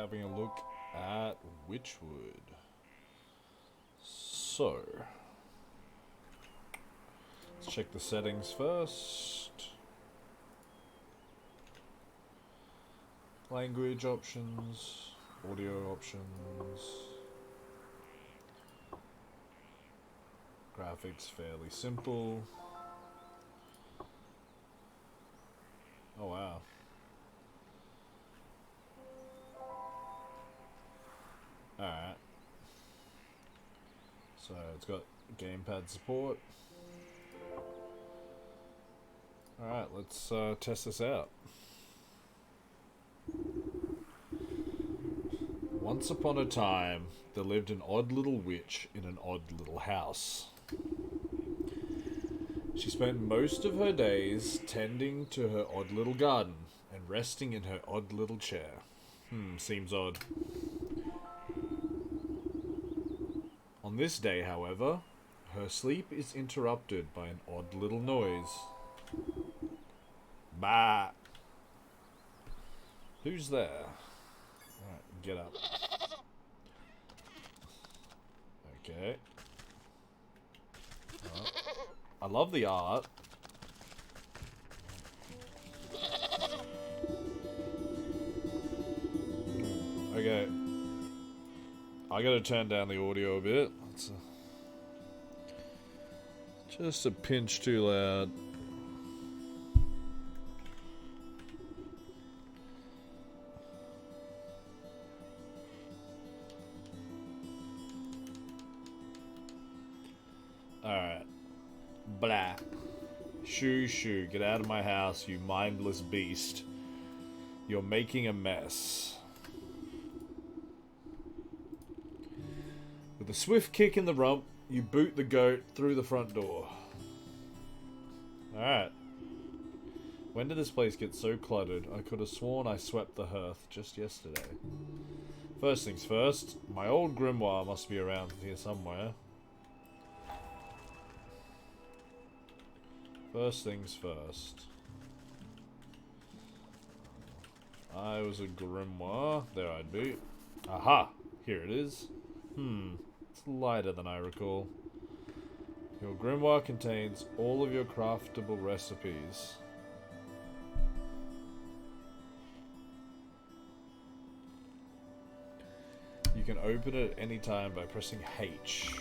having a look at Wytchwood. So, let's check the settings first. Language options, audio options, graphics fairly simple. Oh wow. Alright. So it's got Gamepad Support. Alright, let's test this out. Once upon a time, there lived an odd little witch in an odd little house. She spent most of her days tending to her odd little garden and resting in her odd little chair. Seems odd. On this day, however, her sleep is interrupted by an odd little noise. Bah! Who's there? Alright, get up. Okay. I love the art. Okay. I gotta turn down the audio a bit. It's just a pinch too loud. Alright. Blah. Shoo shoo, get out of my house, you mindless beast. You're making a mess. With a swift kick in the rump, you boot the goat through the front door. Alright. When did this place get so cluttered? I could have sworn I swept the hearth just yesterday. First things first, my old grimoire must be around here somewhere. First things first. I was a grimoire. There I'd be. Aha! Here it is. It's lighter than I recall. Your grimoire contains all of your craftable recipes. You can open it at any time by pressing H.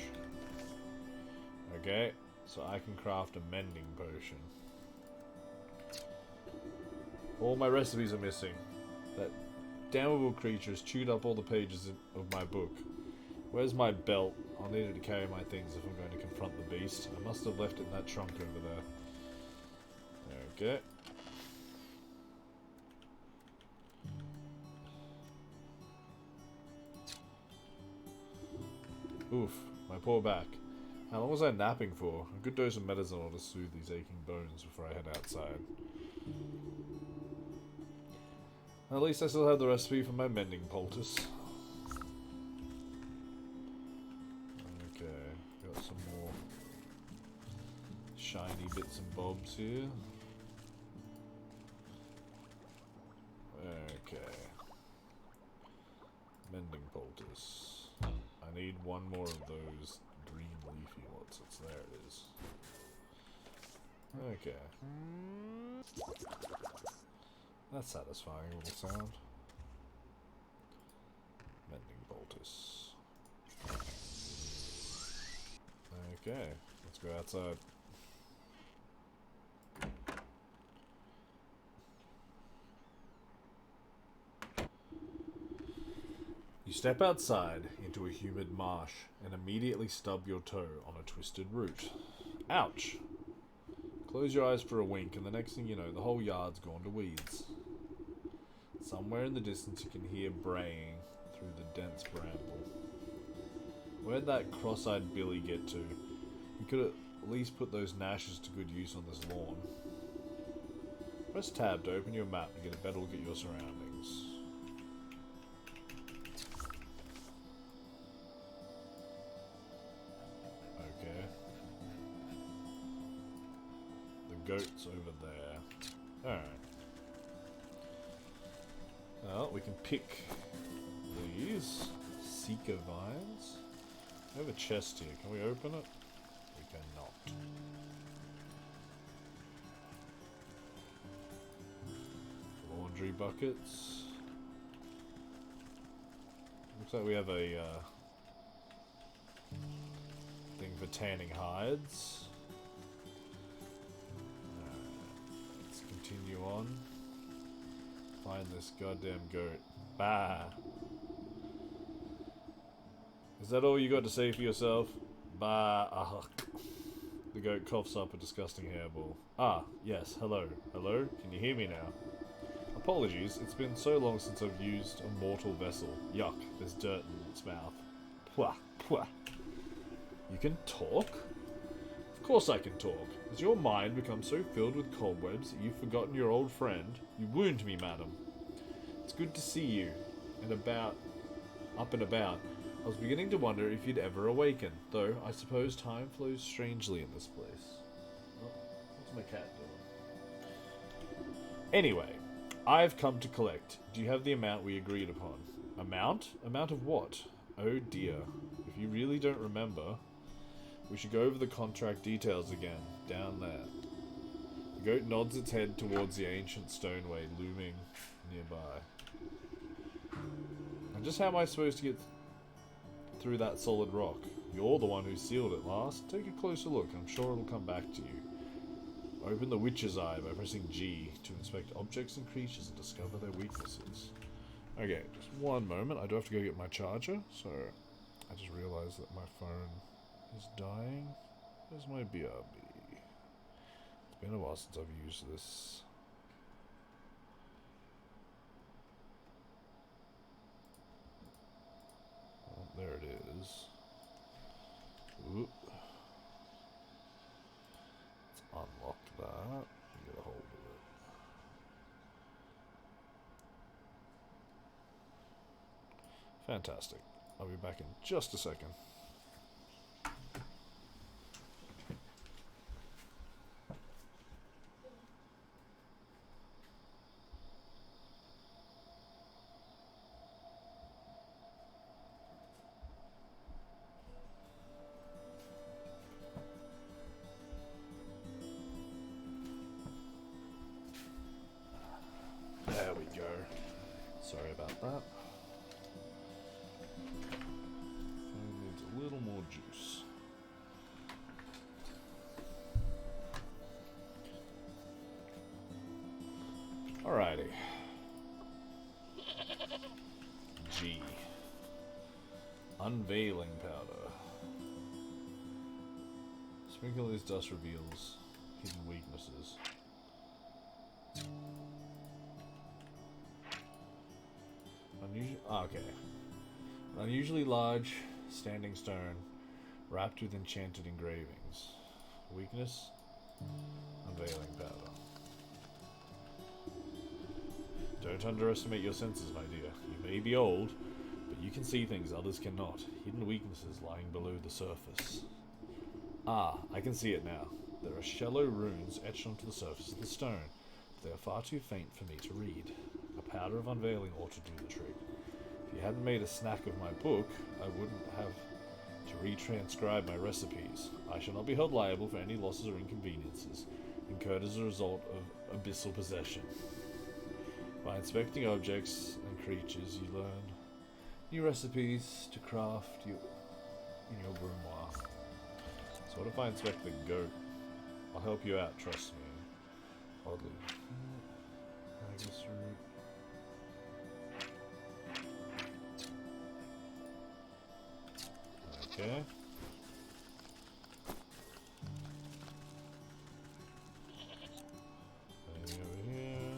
Okay, so I can craft a mending potion. All my recipes are missing. That damnable creature has chewed up all the pages of my book. Where's my belt? I'll need it to carry my things if I'm going to confront the beast. I must have left it in that trunk over there. Okay. Oof, my poor back. How long was I napping for? A good dose of medicine ought to soothe these aching bones before I head outside. At least I still have the recipe for my mending poultice. Okay, got some more shiny bits and bobs here. Okay. Mending poultice. I need one more of those green leafy ones. There it is. Okay. That's satisfying little sound. Mending poultice. Okay, let's go outside. You step outside into a humid marsh and immediately stub your toe on a twisted root. Ouch! Close your eyes for a wink and the next thing you know, the whole yard's gone to weeds. Somewhere in the distance you can hear braying through the dense bramble. Where'd that cross-eyed Billy get to? You could at least put those gnashes to good use on this lawn. Press tab to open your map and get a better look at your surroundings. Okay. The goat's over there. Alright. Well, we can pick Seeker Vines. We have a chest here. Can we open it? We cannot. Laundry buckets. Looks like we have a thing for tanning hides. Let's continue on. Find this goddamn goat. Bah! Is that all you got to say for yourself? Bah! The goat coughs up a disgusting hairball. Ah, yes, hello. Hello? Can you hear me now? Apologies, it's been so long since I've used a mortal vessel. Yuck, there's dirt in its mouth. Pwah, pwah. You can talk? Of course I can talk. Has your mind become so filled with cobwebs that you've forgotten your old friend? You wound me, madam. It's good to see you. Up and about. I was beginning to wonder if you'd ever awaken, though I suppose time flows strangely in this place. Oh, what's my cat doing? Anyway, I've come to collect. Do you have the amount we agreed upon? Amount? Amount of what? Oh dear. If you really don't remember, we should go over the contract details again, down there. The goat nods its head towards the ancient stoneway looming nearby. And just how am I supposed to get through that solid rock? You're the one who sealed it last. Take a closer look. I'm sure it'll come back to you. Open the Witch's Eye by pressing G to inspect objects and creatures and discover their weaknesses. Okay, just one moment. I do have to go get my charger, so I just realized that my phone is dying. Where's my BRB? It's been a while since I've used this. Oh, there it is. Oop. Let's unlock that. Get a hold of it. Fantastic. I'll be back in just a second. There we go. Sorry about that. Phone needs a little more juice. Alrighty. G. Unveiling powder. Sprinkle this dust reveals hidden weaknesses. Okay. An unusually large standing stone wrapped with enchanted engravings. Weakness? Unveiling powder. Don't underestimate your senses, my dear. You may be old, but you can see things others cannot. Hidden weaknesses lying below the surface. Ah, I can see it now. There are shallow runes etched onto the surface of the stone. They are far too faint for me to read. A powder of unveiling ought to do the trick. If you hadn't made a snack of my book, I wouldn't have to retranscribe my recipes. I shall not be held liable for any losses or inconveniences incurred as a result of abyssal possession. By inspecting objects and creatures, you learn new recipes to craft in your grimoire. So what if I inspect the goat? I'll help you out, trust me. Oddly. Magus root. Okay. Anything over here?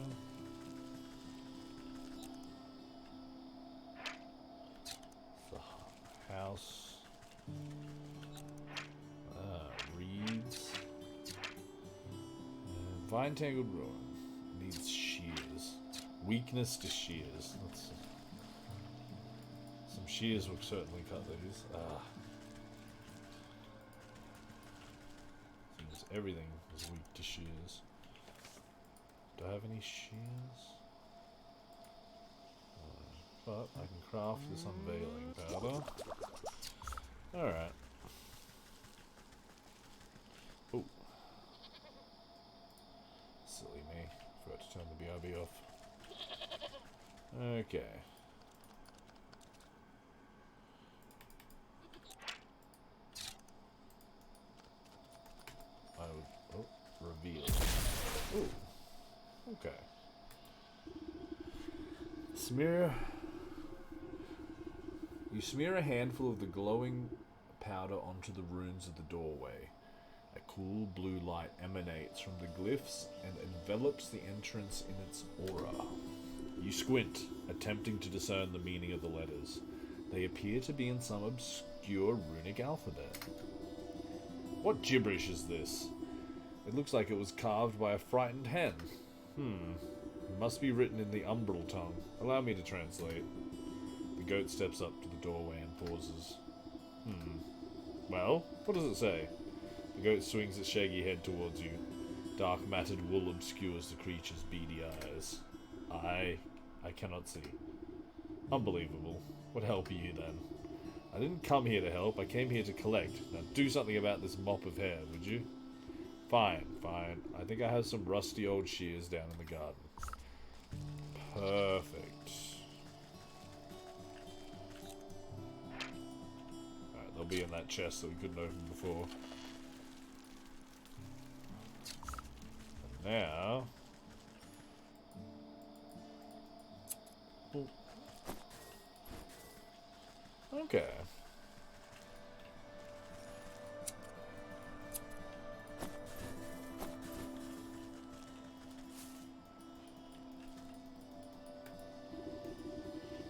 The house. Reeds. Vine tangled ruin. Needs shears. Weakness to shears. Let's see. Some shears will certainly cut these. Seems everything is weak to shears. Do I have any shears? but I can craft this unveiling powder. Alright. Oh. Silly me. Forgot to turn the BRB off. Okay. I would... Oh. Reveal. Ooh. Okay. You smear a handful of the glowing powder onto the runes of the doorway. A cool blue light emanates from the glyphs and envelops the entrance in its aura. You squint, attempting to discern the meaning of the letters. They appear to be in some obscure runic alphabet. What gibberish is this? It looks like it was carved by a frightened hen. It must be written in the umbral tongue. Allow me to translate. The goat steps up to the doorway and pauses. Well, what does it say? The goat swings its shaggy head towards you. Dark matted wool obscures the creature's beady eyes. I cannot see. Unbelievable. What help are you then? I didn't come here to help, I came here to collect. Now do something about this mop of hair, would you? Fine, fine. I think I have some rusty old shears down in the garden. Perfect. Alright, they'll be in that chest that we couldn't open before. And now... Okay.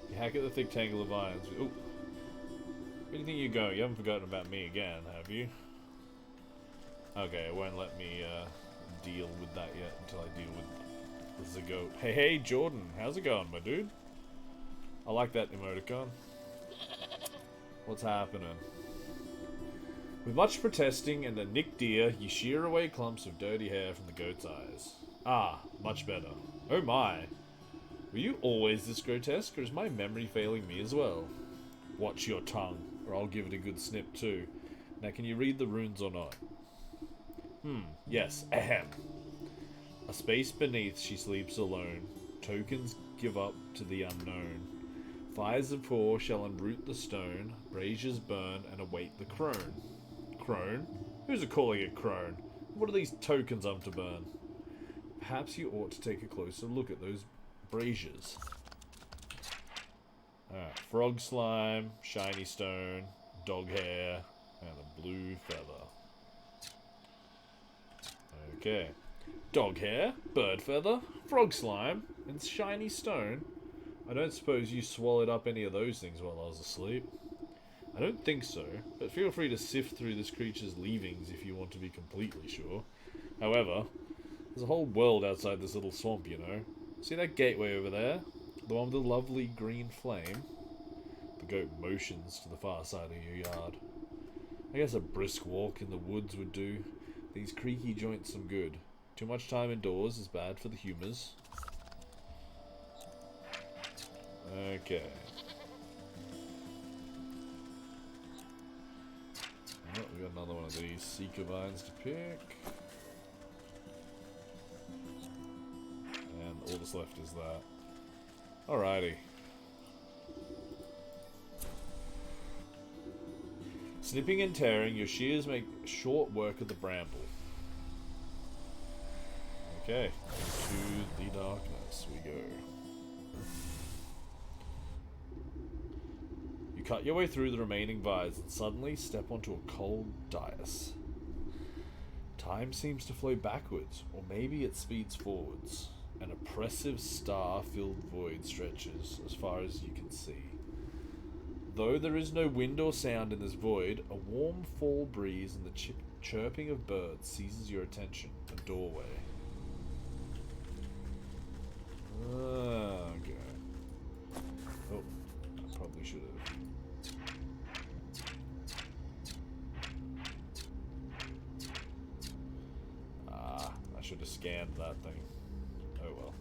You hack at the thick tangle of vines. Ooh. Where do you think you're going? You haven't forgotten about me again, have you? Okay, it won't let me deal with that yet until I deal with the goat. Hey, Jordan, how's it going, my dude? I like that emoticon. What's happening? With much protesting and a nicked ear, you shear away clumps of dirty hair from the goat's eyes. Ah, much better. Oh my. Were you always this grotesque, or is my memory failing me as well? Watch your tongue, or I'll give it a good snip too. Now can you read the runes or not? Yes, ahem. A space beneath she sleeps alone. Tokens give up to the unknown. Fires of four shall enroot the stone, braziers burn and await the crone. Crone? Who's calling it crone? What are these tokens I'm to burn? Perhaps you ought to take a closer look at those braziers. Alright, frog slime, shiny stone, dog hair, and a blue feather. Okay. Dog hair, bird feather, frog slime, and shiny stone. I don't suppose you swallowed up any of those things while I was asleep. I don't think so, but feel free to sift through this creature's leavings if you want to be completely sure. However, there's a whole world outside this little swamp, you know. See that gateway over there? The one with the lovely green flame? The goat motions to the far side of your yard. I guess a brisk walk in the woods would do these creaky joints some good. Too much time indoors is bad for the humours. Okay. Oh, we got another one of these seeker vines to pick. And all that's left is that. Alrighty. Snipping and tearing, your shears make short work of the bramble. Okay, into the darkness we go. You cut your way through the remaining vines and suddenly step onto a cold dais. Time seems to flow backwards, or maybe it speeds forwards. An oppressive star-filled void stretches as far as you can see. Though there is no wind or sound in this void, a warm fall breeze and the chirping of birds seizes your attention. A doorway. Okay. Oh, I probably should have. I should have scanned that thing. Oh well.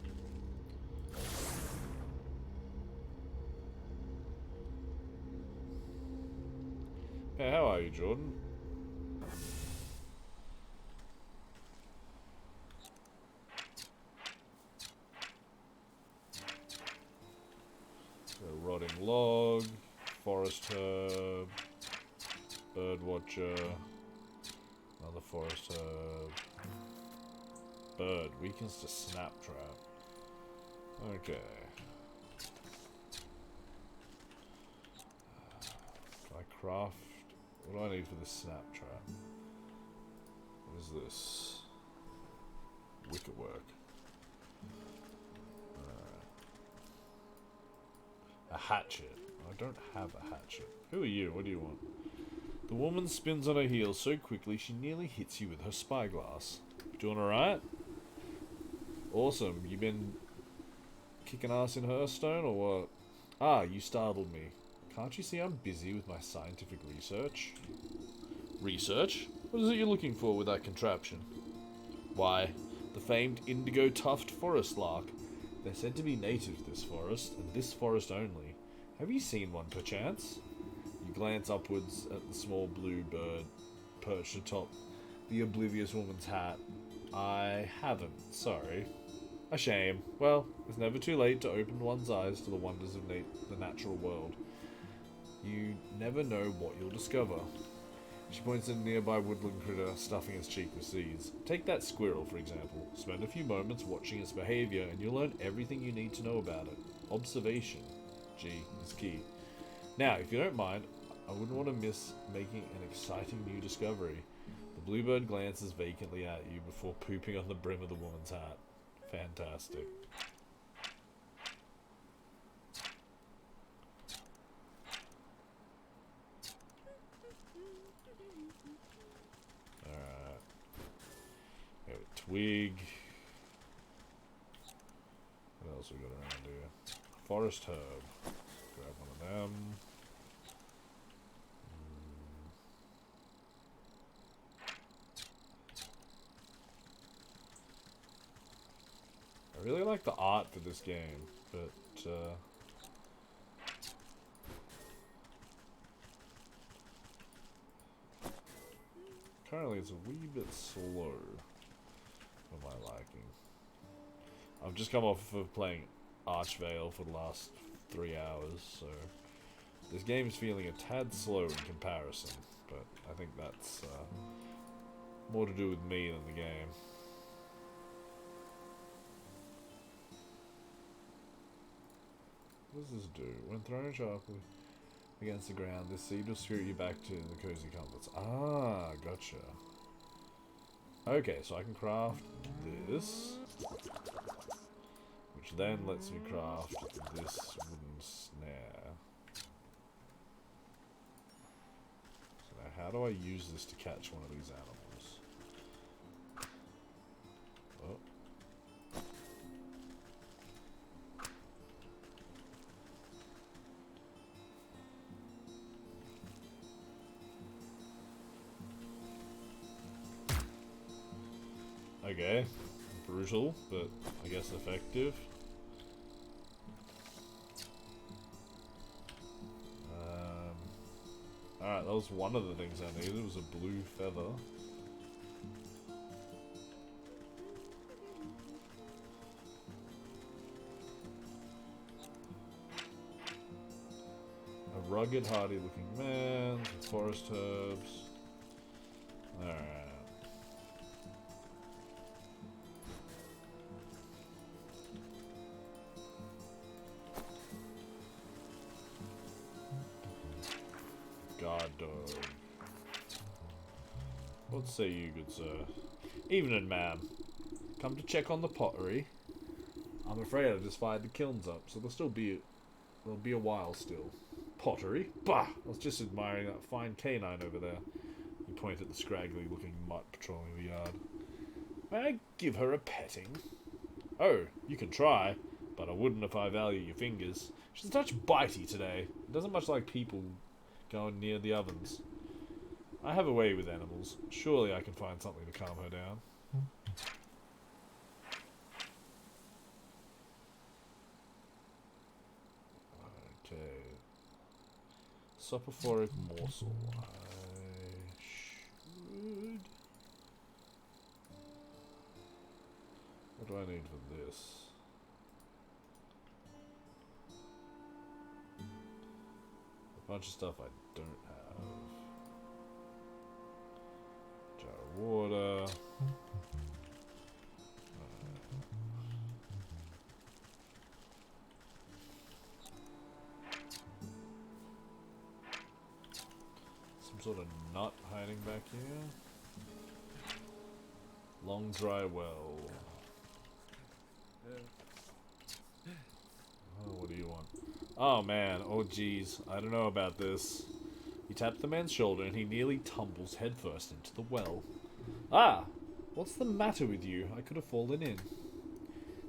Hey, how are you, Jordan? A rotting log, forest herb, bird watcher, another forest herb. Bird weakens to snap trap. Okay. Can I craft? What do I need for this snap trap? What is this? Wicker work. A hatchet. I don't have a hatchet. Who are you? What do you want? The woman spins on her heels so quickly she nearly hits you with her spyglass. Doing alright? Awesome. You been kicking ass in Hearthstone or what? Ah, you startled me. Can't you see I'm busy with my scientific research? Research? What is it you're looking for with that contraption? Why, the famed indigo-tuft forest lark. They're said to be native to this forest, and this forest only. Have you seen one, perchance? You glance upwards at the small blue bird perched atop the oblivious woman's hat. I haven't, sorry. A shame. Well, it's never too late to open one's eyes to the wonders of the natural world. You never know what you'll discover. She points at a nearby woodland critter stuffing its cheek with seeds. Take that squirrel, for example. Spend a few moments watching its behavior and you'll learn everything you need to know about it. Observation, is key. Now, if you don't mind, I wouldn't want to miss making an exciting new discovery. The bluebird glances vacantly at you before pooping on the brim of the woman's hat. Fantastic. Alright. We have a twig. What else we got around here? Forest herb. Grab one of them. I really like the art for this game, but currently it's a wee bit slow for my liking. I've just come off of playing Archvale for the last 3 hours, so this game is feeling a tad slow in comparison, but I think that's more to do with me than the game. What does this do? When thrown sharply against the ground, this seed will spirit you back to the cozy comforts. Ah, gotcha. Okay, so I can craft this, which then lets me craft this wooden snare. So now how do I use this to catch one of these animals? Oh. Okay, brutal, but I guess effective. Alright, that was one of the things I needed, was a blue feather. A rugged, hardy-looking man, some forest herbs. Alright. Guard dog. What say you, good sir? Evening, ma'am. Come to check on the pottery. I'm afraid I just fired the kilns up, so there'll be a while still. Pottery? Bah! I was just admiring that fine canine over there. You point at the scraggly-looking mutt patrolling the yard. May I give her a petting? Oh, you can try, but I wouldn't if I value your fingers. She's a touch bitey today. Doesn't much like people going near the ovens. I have a way with animals. Surely I can find something to calm her down. Okay. Sopophoric morsel. do I need for this? A bunch of stuff I don't have. Jar of water. Some sort of nut hiding back here. Long dry well. Oh, what do you want? Oh man, oh geez, I don't know about this. You tap the man's shoulder and he nearly tumbles headfirst into the well. Ah! What's the matter with you? I could have fallen in.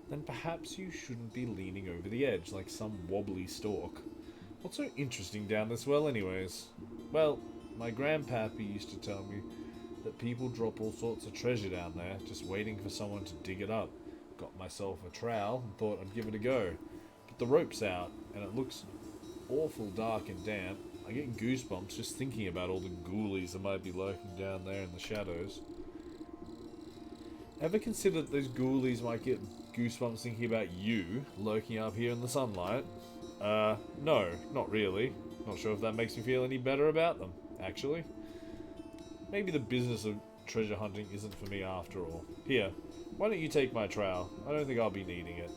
Then perhaps you shouldn't be leaning over the edge like some wobbly stalk. What's so interesting down this well anyways? Well, my grandpappy used to tell me that people drop all sorts of treasure down there, just waiting for someone to dig it up. Got myself a trowel and thought I'd give it a go. But the rope's out, and it looks awful dark and damp. I get goosebumps just thinking about all the ghoulies that might be lurking down there in the shadows. Ever consider that those ghoulies might get goosebumps thinking about you, lurking up here in the sunlight? No, not really. Not sure if that makes me feel any better about them, actually. Maybe the business of treasure hunting isn't for me after all. Here, why don't you take my trowel? I don't think I'll be needing it.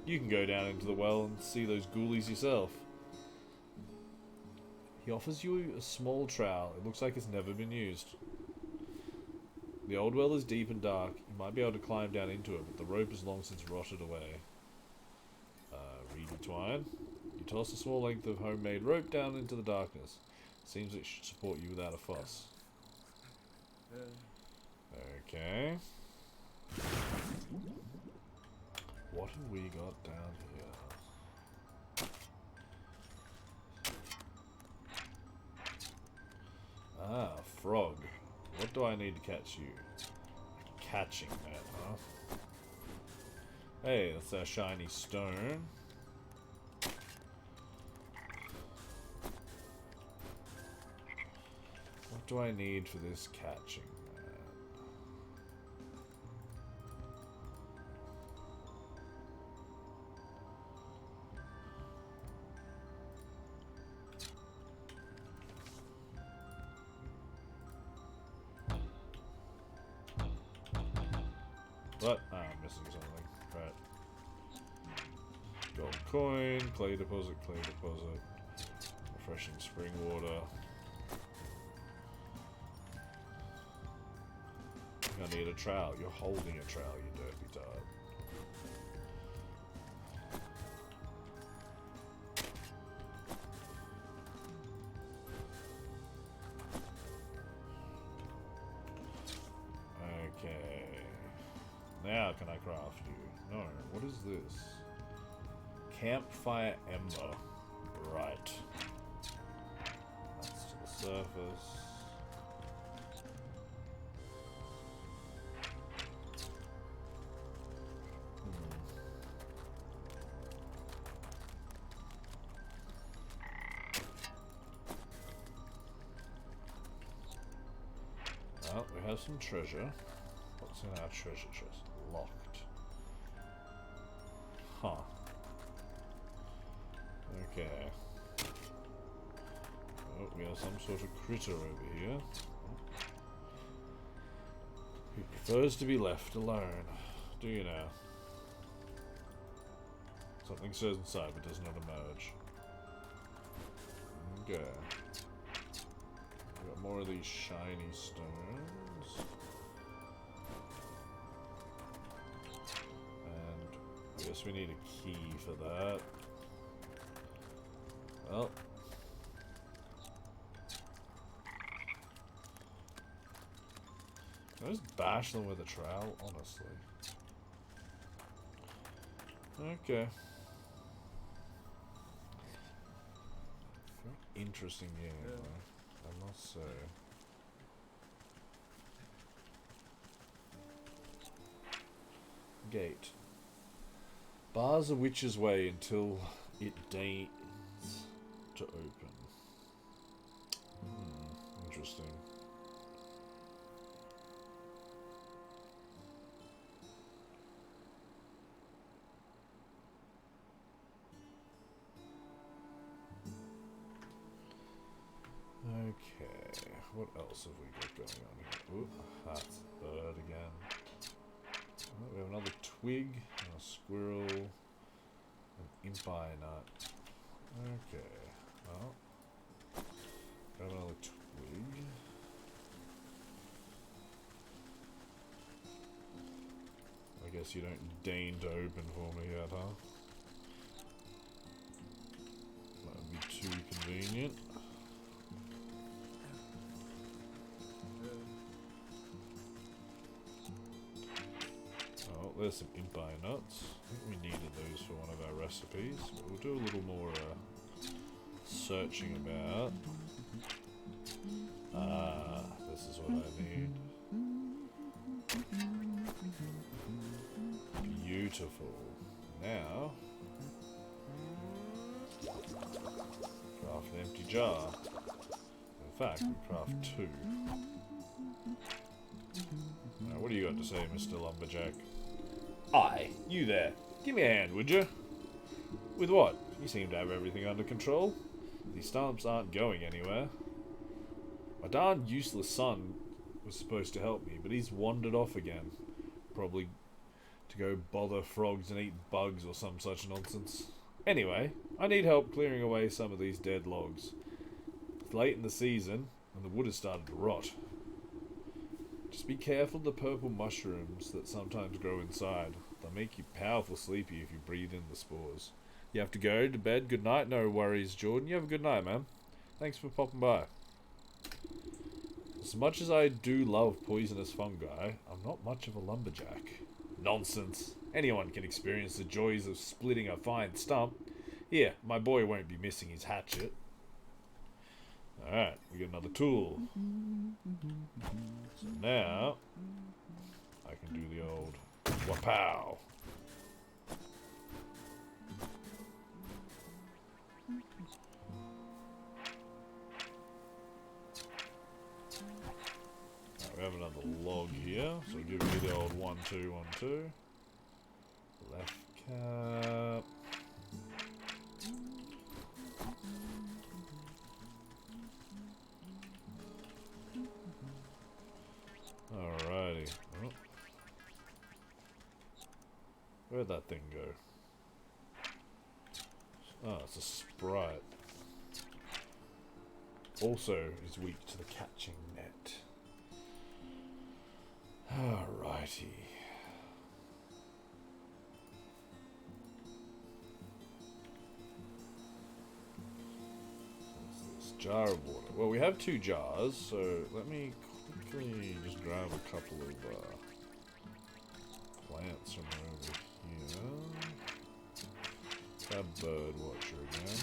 You can go down into the well and see those ghoulies yourself. He offers you a small trowel. It looks like it's never been used. The old well is deep and dark. You might be able to climb down into it, but the rope has long since rotted away. Reedy twine. You toss a small length of homemade rope down into the darkness. Seems it should support you without a fuss. Okay. What have we got down here? Ah, frog. What do I need to catch you? Catching that, huh? Hey, that's our shiny stone. What do I need for this catching, man? What? Ah, I'm missing something. Right. Gold coin, clay deposit, refreshing spring water. I need a trowel. You're holding a trowel, you dirty tart. Okay. Now can I craft you? No. What is this? Campfire ember. Right. That's to the surface. Well, we have some treasure. What's in our treasure chest? Locked. Huh. Okay. Oh, we have some sort of critter over here. Who prefers to be left alone. Do you know? Something stirs inside but does not emerge. Okay. Got more of these shiny stones. And I guess we need a key for that. Well. Can I just bash them with a trowel? Honestly. Okay. Very interesting game, though, I must say. Gate. Bars a witch's way until it deigns to open. Interesting. Okay, what else have we got going on here? Oop, that's a bird again. Oh, we have another twig, a squirrel, an impi nut. Okay, well, grab another twig. I guess you don't deign to open for me yet, huh? That would be too convenient. Oh, there's some impi nuts. I think we needed those for one of our recipes, but we'll do a little more searching about. Ah, this is what I need. Beautiful. Now, craft an empty jar. In fact, we craft 2. Now, what do you got to say, Mr. Lumberjack? Aye, you there. Give me a hand, would you? With what? You seem to have everything under control. These stumps aren't going anywhere. My darn useless son was supposed to help me, but he's wandered off again. Probably to go bother frogs and eat bugs or some such nonsense. Anyway, I need help clearing away some of these dead logs. It's late in the season, and the wood has started to rot. Just be careful of the purple mushrooms that sometimes grow inside. They'll make you powerful sleepy if you breathe in the spores. You have to go to bed. Good night. No worries, Jordan. You have a good night, man. Thanks for popping by. As much as I do love poisonous fungi, I'm not much of a lumberjack. Nonsense. Anyone can experience the joys of splitting a fine stump. Here, my boy won't be missing his hatchet. Alright, we get another tool. So now, I can do the old wapow. Right, we have another log here, so give me the old 1, 2, 1, 2. Left cap. Alrighty. Oh. Where'd that thing go? Oh, it's a sprite. Also is weak to the catching net. Alrighty. What's this? Jar of water. Well, we have 2 jars, so let me quickly just grab a couple of plants from over here. Grab bird watcher again.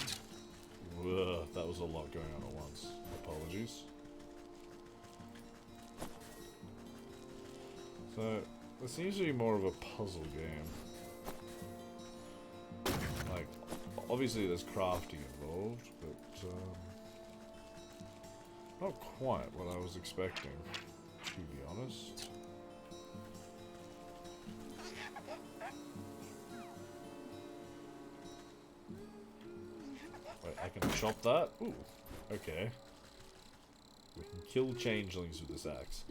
Ugh, that was a lot going on at once. Apologies. So, this seems to be more of a puzzle game. Like, obviously there's crafting involved, but not quite what I was expecting, to be honest. Wait, I can chop that? Ooh, okay. We can kill changelings with this axe.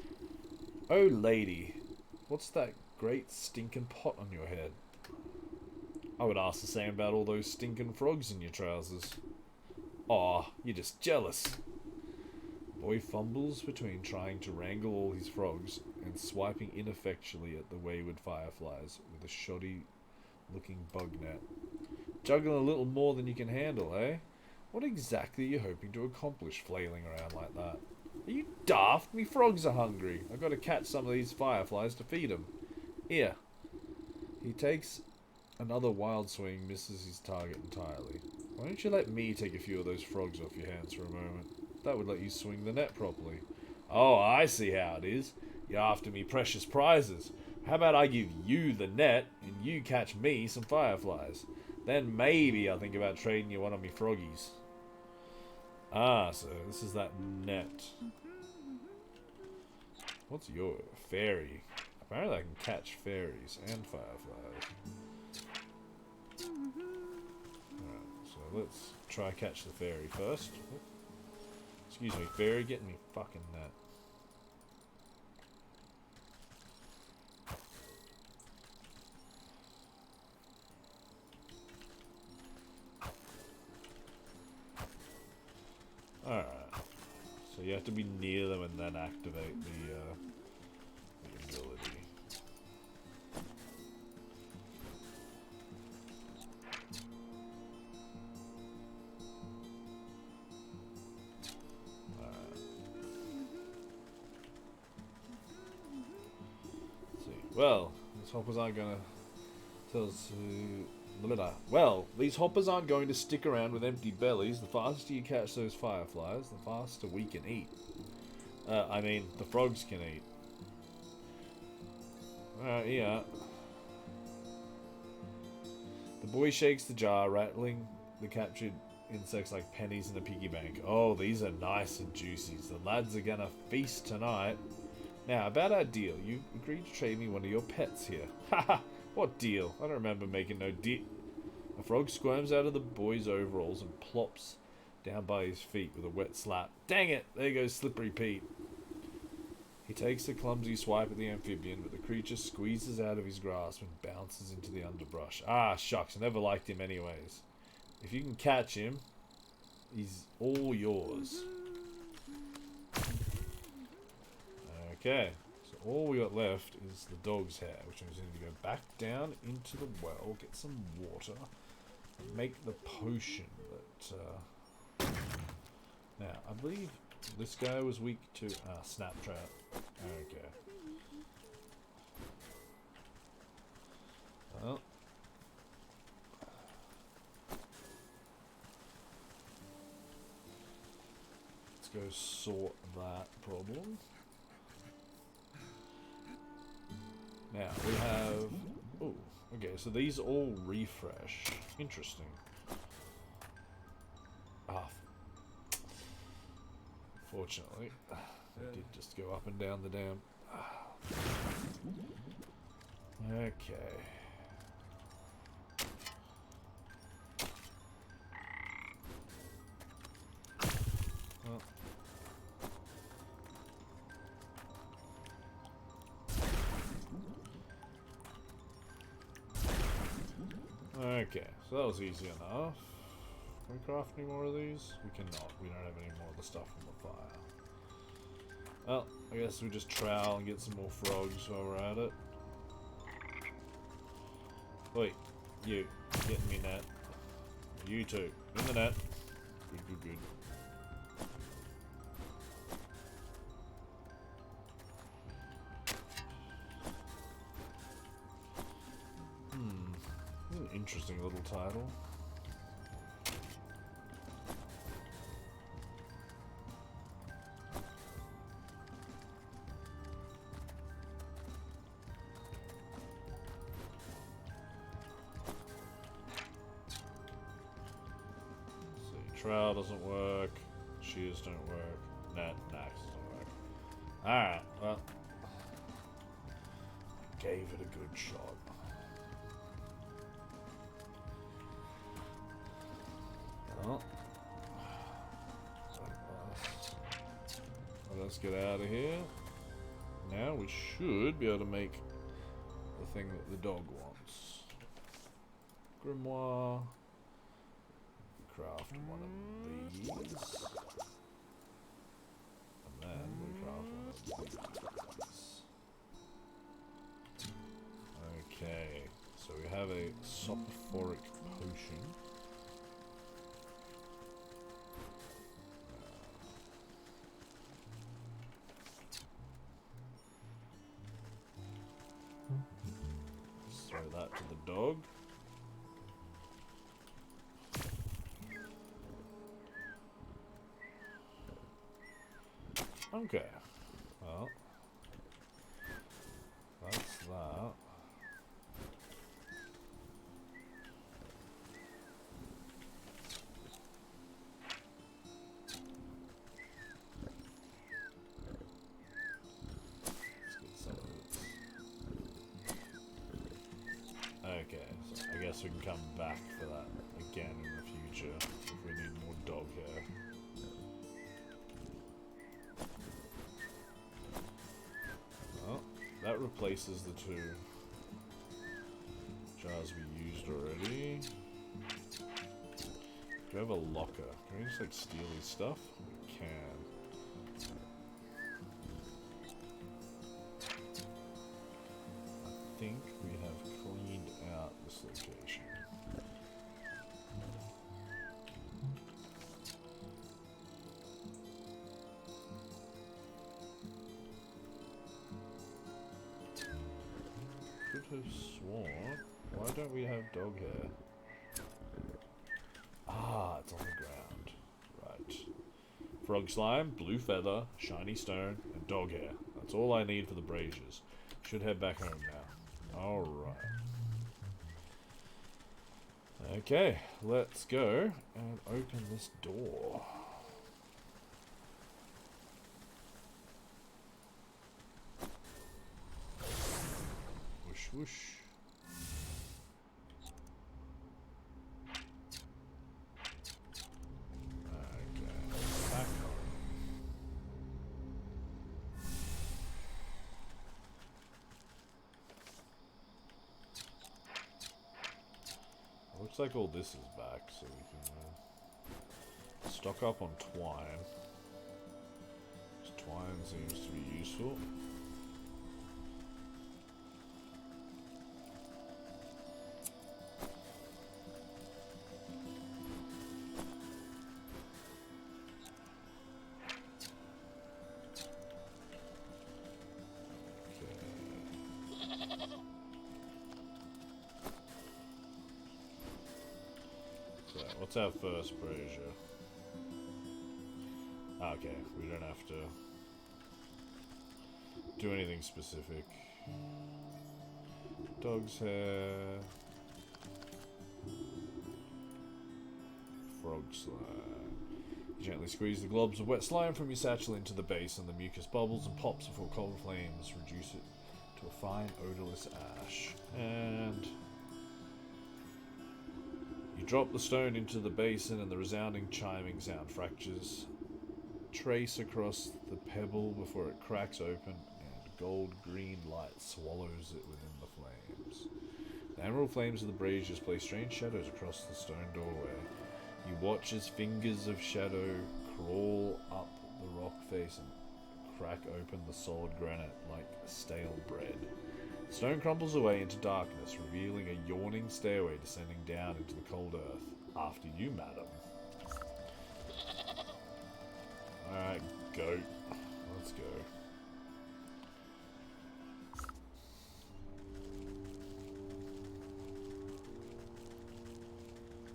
Oh, lady. What's that great stinking pot on your head? I would ask the same about all those stinking frogs in your trousers. Aw, you're just jealous. Boy fumbles between trying to wrangle all his frogs and swiping ineffectually at the wayward fireflies with a shoddy-looking bug net. Juggling a little more than you can handle, eh? What exactly are you hoping to accomplish flailing around like that? Are you daft? Me frogs are hungry. I've got to catch some of these fireflies to feed them. Here. He takes another wild swing, misses his target entirely. Why don't you let me take a few of those frogs off your hands for a moment? That would let you swing the net properly. Oh, I see how it is. You're after me precious prizes. How about I give you the net and you catch me some fireflies? Then maybe I'll think about trading you one of me froggies. Ah, so this is that net. What's your fairy? Apparently I can catch fairies and fireflies. Alright, so let's try catch the fairy first. Excuse me, fairy, getting me fucking net. Alright. So you have to be near them and then activate the ability. Alright. Let's see. Well, these hoppers aren't gonna tell us who. Well, these hoppers aren't going to stick around with empty bellies. The faster you catch those fireflies, the faster we can eat. I mean, the frogs can eat. Yeah. The boy shakes the jar, rattling the captured insects like pennies in a piggy bank. Oh, these are nice and juicy. The lads are gonna feast tonight. Now, about our deal. You agreed to trade me one of your pets here. Haha! What deal? I don't remember making no deal. A frog squirms out of the boy's overalls and plops down by his feet with a wet slap. Dang it! There goes Slippery Pete. He takes a clumsy swipe at the amphibian, but the creature squeezes out of his grasp and bounces into the underbrush. Ah, shucks. I never liked him anyways. If you can catch him, he's all yours. Okay. All we got left is the dog's hair, which means we need to go back down into the well, get some water, and make the potion that, now, I believe this guy was weak to, snap trap. Okay. Well. Let's go sort that problem. Now, we have... Oh, okay, so these all refresh. Interesting. Ah. Fortunately, they did just go up and down the dam. Okay. Well. Okay, so that was easy enough. Can we craft any more of these? We cannot. We don't have any more of the stuff from the fire. Well, I guess we just trowel and get some more frogs while we're at it. Wait, you. Get me net. You too. In the net. Good, good, good. This is an interesting little title. Trowel doesn't work. Shears don't work. Net and axe doesn't work. Alright, well. Gave it a good shot. Well. Let's get out of here. Now we should be able to make the thing that the dog wants. Grimoire. Craft one of these. And then we craft one of these. Okay, so we have a Sopophoric Potion. Let's throw that to the dog. Okay, well, that's that. Let's get some of this. Okay, so I guess we can come back for that again in the future if we need more dog hair. replaces the two jars we used already. Do we have a locker? Can we just like steal his stuff? We can. I think we have cleaned out this location. Could have sworn. Why don't we have dog hair? Ah, it's on the ground. Right. Frog slime, blue feather, shiny stone, and dog hair. That's all I need for the braziers. Should head back home now. Alright. Okay, let's go and open this door. Whoosh whoosh. Looks like all this is back, so we can stock up on twine. Twine seems to be useful. What's our first brazier? Okay, we don't have to do anything specific. Dog's hair. Frog slime. Gently squeeze the globs of wet slime from your satchel into the base, and the mucus bubbles and pops before cold flames reduce it to a fine odorless ash. And you drop the stone into the basin, and the resounding chiming sound fractures trace across the pebble before it cracks open, and gold-green light swallows it within the flames. The emerald flames of the braziers play strange shadows across the stone doorway. You watch as fingers of shadow crawl up the rock face and crack open the solid granite like stale bread. Stone crumbles away into darkness, revealing a yawning stairway descending down into the cold earth. After you, madam. Alright, goat. Let's go.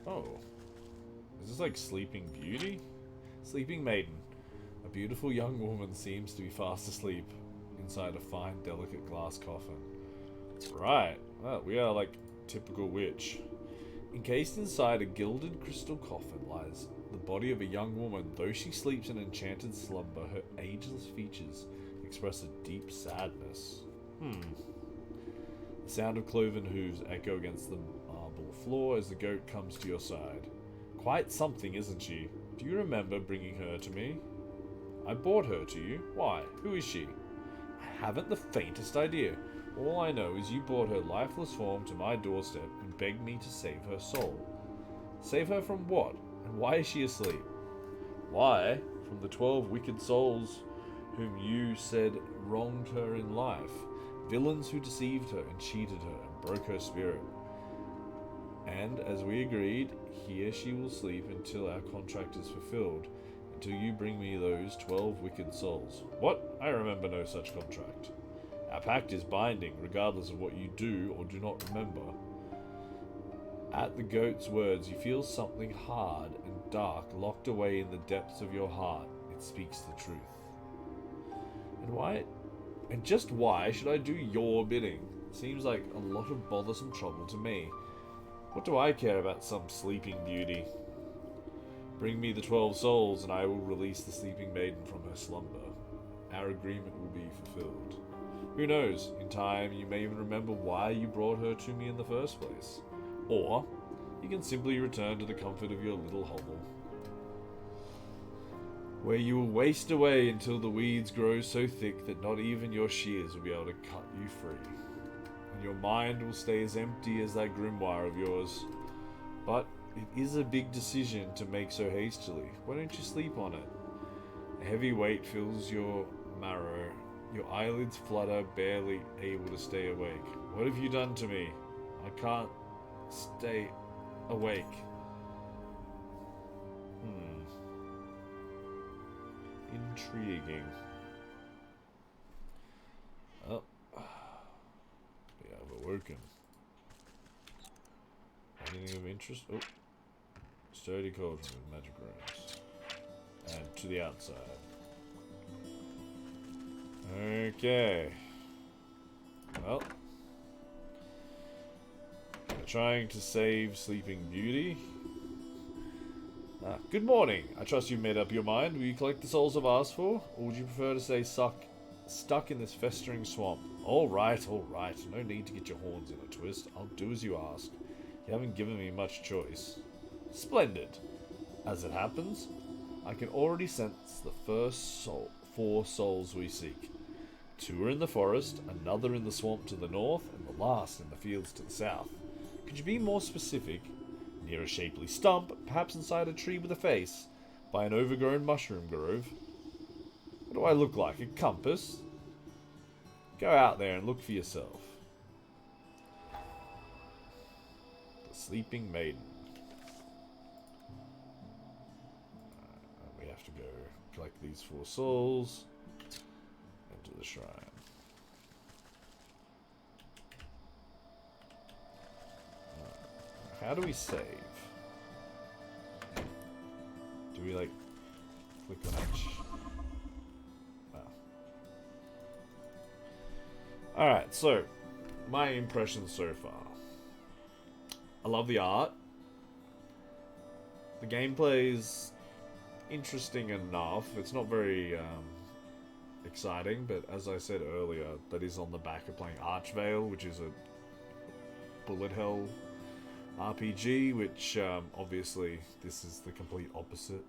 Oh. Is this like Sleeping Beauty? Sleeping Maiden. A beautiful young woman seems to be fast asleep inside a fine, delicate glass coffin. Right, well, we are like typical witch. Encased inside a gilded crystal coffin lies the body of a young woman. Though she sleeps in enchanted slumber, her ageless features express a deep sadness. The sound of cloven hooves echo against the marble floor as the goat comes to your side. Quite something, isn't she? Do you remember bringing her to me? I brought her to you. Why? Who is she? I haven't the faintest idea. All I know is you brought her lifeless form to my doorstep and begged me to save her soul. Save her from what? And why is she asleep? Why? From the 12 wicked souls whom you said wronged her in life. Villains who deceived her and cheated her and broke her spirit. And, as we agreed, here she will sleep until our contract is fulfilled, until you bring me those 12 wicked souls. What? I remember no such contract. Our pact is binding, regardless of what you do or do not remember. At the goat's words, you feel something hard and dark locked away in the depths of your heart. It speaks the truth. And just why should I do your bidding? Seems like a lot of bothersome trouble to me. What do I care about some sleeping beauty? Bring me the 12 souls, and I will release the sleeping maiden from her slumber. Our agreement will be fulfilled. Who knows, in time you may even remember why you brought her to me in the first place. Or, you can simply return to the comfort of your little hovel. where you will waste away until the weeds grow so thick that not even your shears will be able to cut you free. And your mind will stay as empty as that grimoire of yours. But it is a big decision to make so hastily. Why don't you sleep on it? A heavy weight fills your marrow. Your eyelids flutter, barely able to stay awake. What have you done to me? I can't stay awake. Intriguing. Oh. We have awoken. Anything of interest? Oh. Sturdy cauldron with magic runes. And to the outside. Okay. Well. Trying to save Sleeping Beauty. Good morning. I trust you've made up your mind. Will you collect the souls I've asked for? Or would you prefer to stay stuck in this festering swamp? Alright, alright. No need to get your horns in a twist. I'll do as you ask. You haven't given me much choice. Splendid. As it happens, I can already sense the first 4 souls we seek. 2 are in the forest, another in the swamp to the north, and the last in the fields to the south. Could you be more specific? Near a shapely stump, perhaps inside a tree with a face, by an overgrown mushroom grove. What do I look like? A compass? Go out there and look for yourself. The Sleeping Maiden. We have to go collect these 4 souls into the shrine. How do we save? Do we like click on H? Wow. Alright, so my impressions so far. I love the art. The gameplay's interesting enough. It's not very exciting, but as I said earlier, that is on the back of playing Archvale, which is a bullet hell RPG, which obviously this is the complete opposite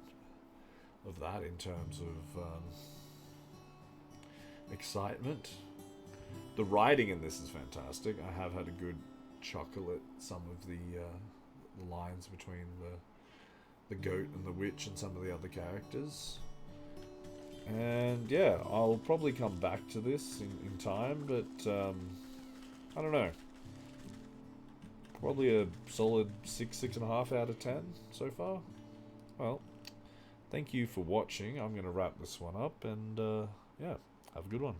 of that in terms of excitement. The writing in this is fantastic. I have had a good chuckle at some of the lines between the goat and the witch and some of the other characters. And yeah, I'll probably come back to this in time, but I don't know. Probably a solid 6.5 out of 10 so far. Well, thank you for watching. I'm going to wrap this one up and yeah, have a good one.